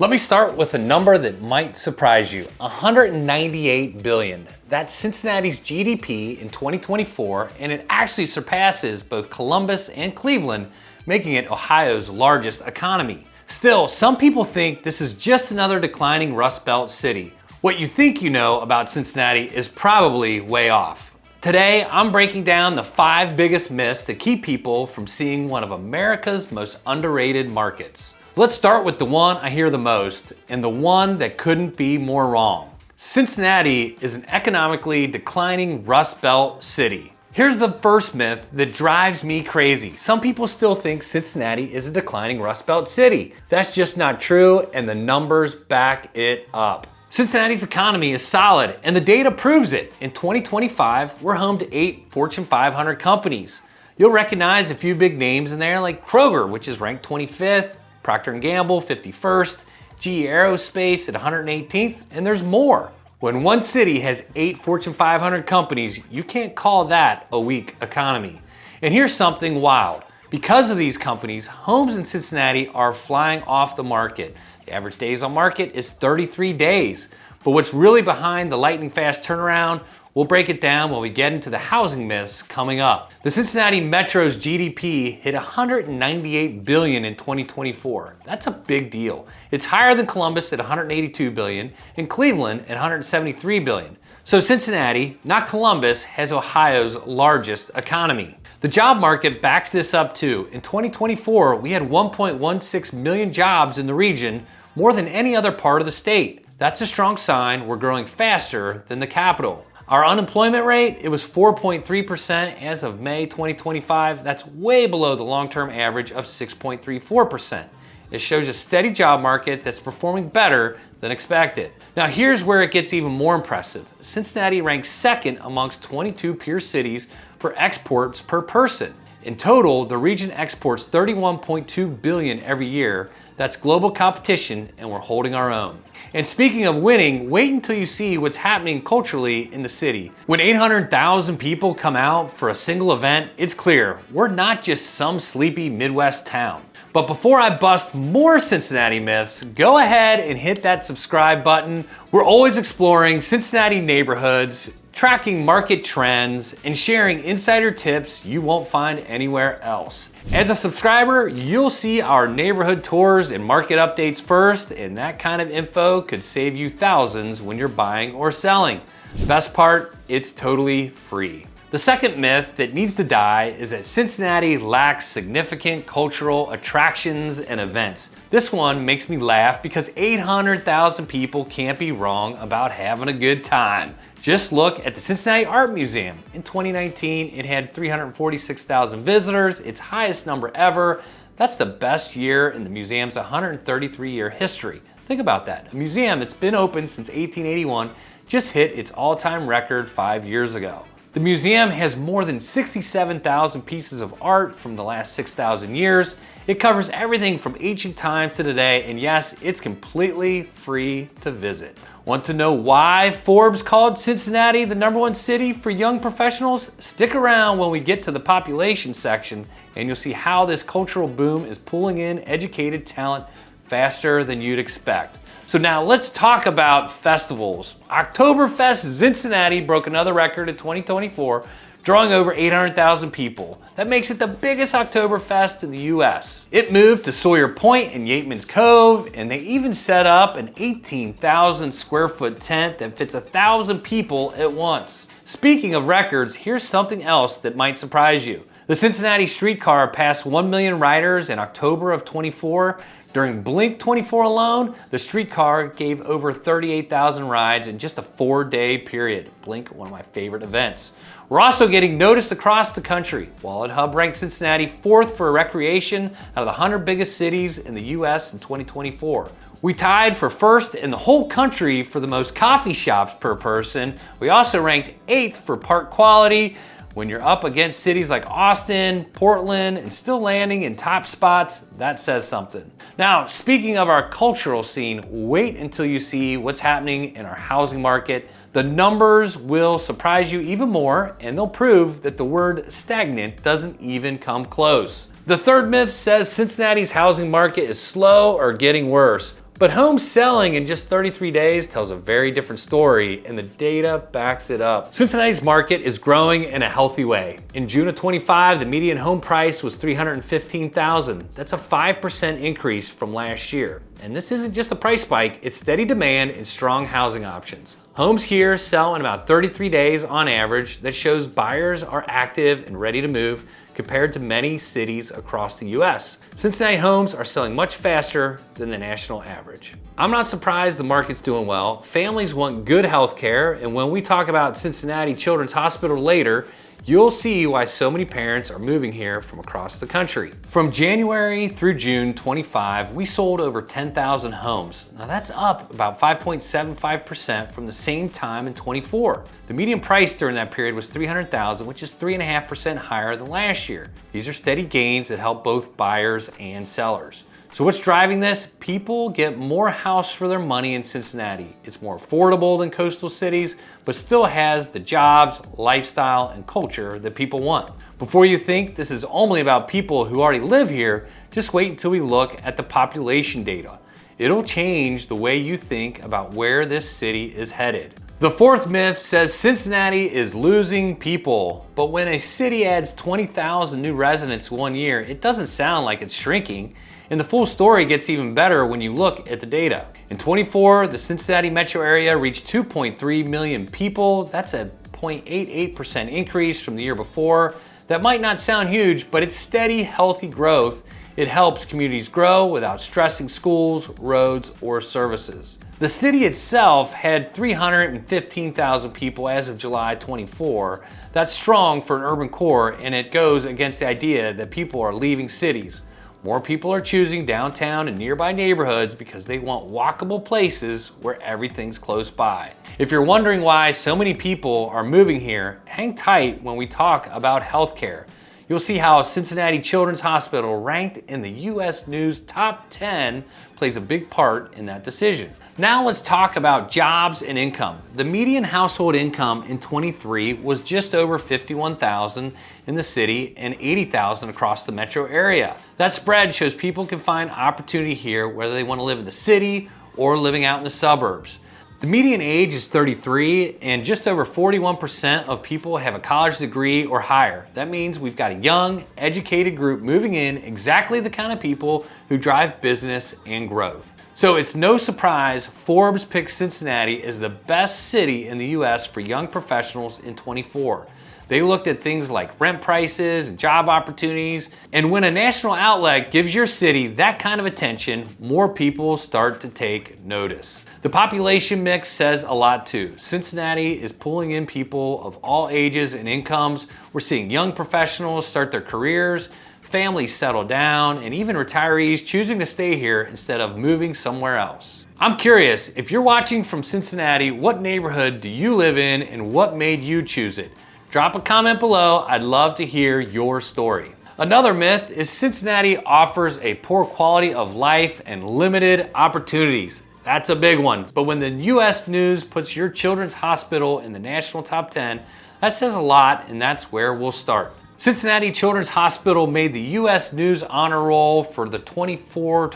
Let me start with a number that might surprise you, 198 billion. That's Cincinnati's GDP in 2024, and it actually surpasses both Columbus and Cleveland, making it Ohio's largest economy. Still, some people think this is just another declining Rust Belt city. What you think you know about Cincinnati is probably way off. Today, I'm breaking down the 5 biggest myths that keep people from seeing one of America's most underrated markets. Let's start with the one I hear the most, and the one that couldn't be more wrong. Cincinnati is an economically declining Rust Belt city. Here's the first myth that drives me crazy. Some people still think Cincinnati is a declining Rust Belt city. That's just not true, and the numbers back it up. Cincinnati's economy is solid, and the data proves it. In 2025, we're home to 8 Fortune 500 companies. You'll recognize a few big names in there like Kroger, which is ranked 25th, Procter & Gamble, 51st, GE Aerospace at 118th, and there's more. When one city has 8 Fortune 500 companies, you can't call that a weak economy. And here's something wild. Because of these companies, homes in Cincinnati are flying off the market. The average days on market is 33 days. But what's really behind the lightning fast turnaround, we'll break it down when we get into the housing myths coming up. The Cincinnati Metro's GDP hit 198 billion in 2024. That's a big deal. It's higher than Columbus at 182 billion and Cleveland at 173 billion. So Cincinnati, not Columbus, has Ohio's largest economy. The job market backs this up too. In 2024, we had 1.16 million jobs in the region, more than any other part of the state. That's a strong sign we're growing faster than the capital. Our unemployment rate, it was 4.3% as of May 2025. That's way below the long-term average of 6.34%. It shows a steady job market that's performing better than expected. Now here's where it gets even more impressive. Cincinnati ranks second amongst 22 peer cities for exports per person. In total, the region exports 31.2 billion every year. That's global competition, and we're holding our own. And speaking of winning, wait until you see what's happening culturally in the city. When 800,000 people come out for a single event, it's clear we're not just some sleepy Midwest town. But before I bust more Cincinnati myths, go ahead and hit that subscribe button. We're always exploring Cincinnati neighborhoods, tracking market trends, and sharing insider tips you won't find anywhere else. As a subscriber, you'll see our neighborhood tours and market updates first, and that kind of info could save you thousands when you're buying or selling. The best part, it's totally free. The second myth that needs to die is that Cincinnati lacks significant cultural attractions and events. This one makes me laugh because 800,000 people can't be wrong about having a good time. Just look at the Cincinnati Art Museum. In 2019, it had 346,000 visitors, its highest number ever. That's the best year in the museum's 133-year history. Think about that. A museum that's been open since 1881 just hit its all-time record 5 years ago. The museum has more than 67,000 pieces of art from the last 6,000 years. It covers everything from ancient times to today, and yes, it's completely free to visit. Want to know why Forbes called Cincinnati the #1 city for young professionals? Stick around when we get to the population section, and you'll see how this cultural boom is pulling in educated talent faster than you'd expect. So now let's talk about festivals. Oktoberfest Cincinnati broke another record in 2024, drawing over 800,000 people. That makes it the biggest Oktoberfest in the US. It moved to Sawyer Point and Yateman's Cove, and they even set up an 18,000 square foot tent that fits 1,000 people at once. Speaking of records, here's something else that might surprise you. The Cincinnati streetcar passed 1 million riders in October of 24. During Blink 24 alone, the streetcar gave over 38,000 rides in just a 4-day period. Blink, one of my favorite events. We're also getting noticed across the country. Wallet Hub ranked Cincinnati 4th for recreation out of the 100 biggest cities in the US in 2024. We tied for 1st in the whole country for the most coffee shops per person. We also ranked 8th for park quality. When you're up against cities like Austin, Portland, and still landing in top spots, that says something. Now, speaking of our cultural scene, wait until you see what's happening in our housing market. The numbers will surprise you even more, and they'll prove that the word stagnant doesn't even come close. The third myth says Cincinnati's housing market is slow or getting worse. But homes selling in just 33 days tells a very different story, and the data backs it up. Cincinnati's market is growing in a healthy way. In June of 25, the median home price was $315,000. That's a 5% increase from last year. And this isn't just a price spike, it's steady demand and strong housing options. Homes here sell in about 33 days on average. That shows buyers are active and ready to move compared to many cities across the US. Cincinnati homes are selling much faster than the national average. I'm not surprised the market's doing well. Families want good health care, and when we talk about Cincinnati Children's Hospital later, you'll see why so many parents are moving here from across the country. From January through June 25, we sold over 10,000 homes. Now that's up about 5.75% from the same time in 24. The median price during that period was $300,000, which is 3.5% higher than last year. These are steady gains that help both buyers and sellers. So what's driving this? People get more house for their money in Cincinnati. It's more affordable than coastal cities, but still has the jobs, lifestyle, and culture that people want. Before you think this is only about people who already live here, just wait until we look at the population data. It'll change the way you think about where this city is headed. The fourth myth says Cincinnati is losing people, but when a city adds 20,000 new residents 1 year, it doesn't sound like it's shrinking. And the full story gets even better when you look at the data. In 24, the Cincinnati metro area reached 2.3 million people. That's a 0.88% increase from the year before. That might not sound huge, but it's steady, healthy growth. It helps communities grow without stressing schools, roads, or services. The city itself had 315,000 people as of July 24. That's strong for an urban core, and it goes against the idea that people are leaving cities. More people are choosing downtown and nearby neighborhoods because they want walkable places where everything's close by. If you're wondering why so many people are moving here, hang tight when we talk about healthcare. You'll see how Cincinnati Children's Hospital, ranked in the US News Top 10, plays a big part in that decision. Now let's talk about jobs and income. The median household income in 23 was just over $51,000 in the city and $80,000 across the metro area. That spread shows people can find opportunity here whether they want to live in the city or living out in the suburbs. The median age is 33, and just over 41% of people have a college degree or higher. That means we've got a young, educated group moving in, exactly the kind of people who drive business and growth. So it's no surprise Forbes picked Cincinnati as the best city in the US for young professionals in 24. They looked at things like rent prices and job opportunities, and when a national outlet gives your city that kind of attention, more people start to take notice. The population mix says a lot too. Cincinnati is pulling in people of all ages and incomes. We're seeing young professionals start their careers, families settle down, and even retirees choosing to stay here instead of moving somewhere else. I'm curious, if you're watching from Cincinnati, what neighborhood do you live in and what made you choose it? Drop a comment below. I'd love to hear your story. Another myth is Cincinnati offers a poor quality of life and limited opportunities. That's a big one. But when the US News puts your children's hospital in the national top 10, that says a lot, and that's where we'll start. Cincinnati Children's Hospital made the US News honor roll for the 24-25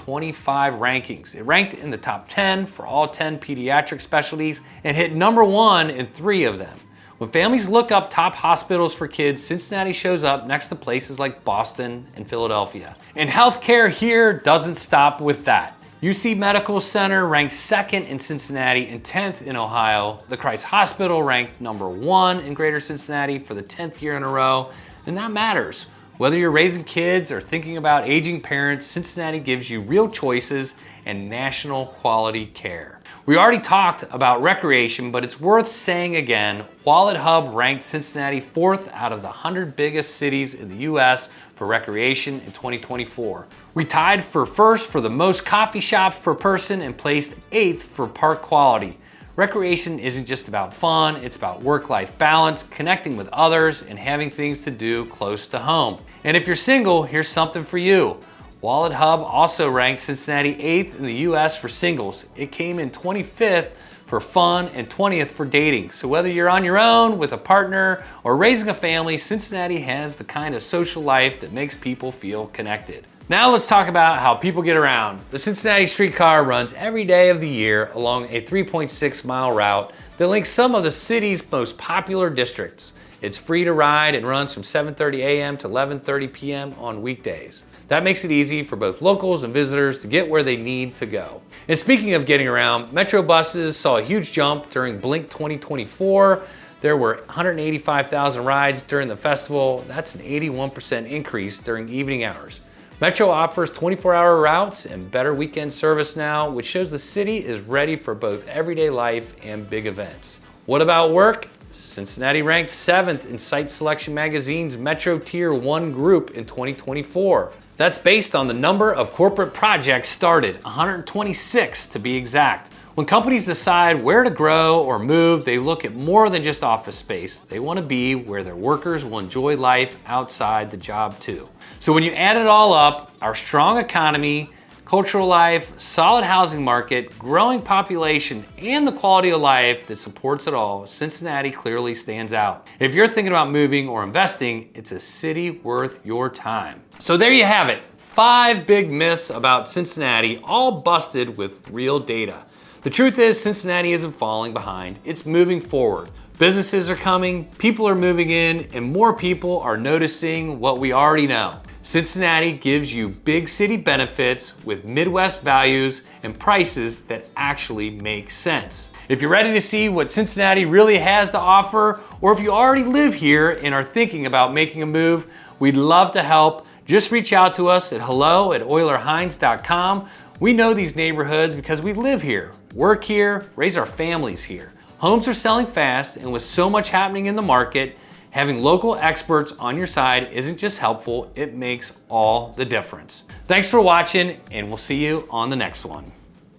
rankings. It ranked in the top 10 for all 10 pediatric specialties and hit number 1 in 3 of them. When families look up top hospitals for kids, Cincinnati shows up next to places like Boston and Philadelphia. And healthcare here doesn't stop with that. UC Medical Center ranked 2nd in Cincinnati and 10th in Ohio. The Christ Hospital ranked number 1 in Greater Cincinnati for the 10th year in a row, and that matters. Whether you're raising kids or thinking about aging parents, Cincinnati gives you real choices and national quality care. We already talked about recreation, but it's worth saying again, Wallet Hub ranked Cincinnati 4th out of the 100 biggest cities in the US for recreation in 2024. We tied for 1st for the most coffee shops per person and placed 8th for park quality. Recreation isn't just about fun, it's about work-life balance, connecting with others, and having things to do close to home. And if you're single, here's something for you. Wallet Hub also ranked Cincinnati 8th in the US for singles. It came in 25th for fun and 20th for dating. So whether you're on your own, with a partner, or raising a family, Cincinnati has the kind of social life that makes people feel connected. Now let's talk about how people get around. The Cincinnati streetcar runs every day of the year along a 3.6-mile route that links some of the city's most popular districts. It's free to ride and runs from 7:30 a.m. to 11:30 p.m. on weekdays. That makes it easy for both locals and visitors to get where they need to go. And speaking of getting around, Metro buses saw a huge jump during Blink 2024. There were 185,000 rides during the festival. That's an 81% increase during evening hours. Metro offers 24-hour routes and better weekend service now, which shows the city is ready for both everyday life and big events. What about work? Cincinnati ranked 7th in Site Selection Magazine's Metro Tier 1 group in 2024. That's based on the number of corporate projects started, 126 to be exact. When companies decide where to grow or move, they look at more than just office space. They want to be where their workers will enjoy life outside the job too. So when you add it all up, our strong economy, cultural life, solid housing market, growing population, and the quality of life that supports it all, Cincinnati clearly stands out. If you're thinking about moving or investing, it's a city worth your time. So there you have it, 5 big myths about Cincinnati, all busted with real data. The truth is Cincinnati isn't falling behind, it's moving forward. Businesses are coming, people are moving in, and more people are noticing what we already know. Cincinnati gives you big city benefits with Midwest values and prices that actually make sense. If you're ready to see what Cincinnati really has to offer, or if you already live here and are thinking about making a move, we'd love to help. Just reach out to us at hello@oylerhines.com. We know these neighborhoods because we live here, work here, raise our families here. Homes are selling fast, and with so much happening in the market, having local experts on your side isn't just helpful, it makes all the difference. Thanks for watching, and we'll see you on the next one.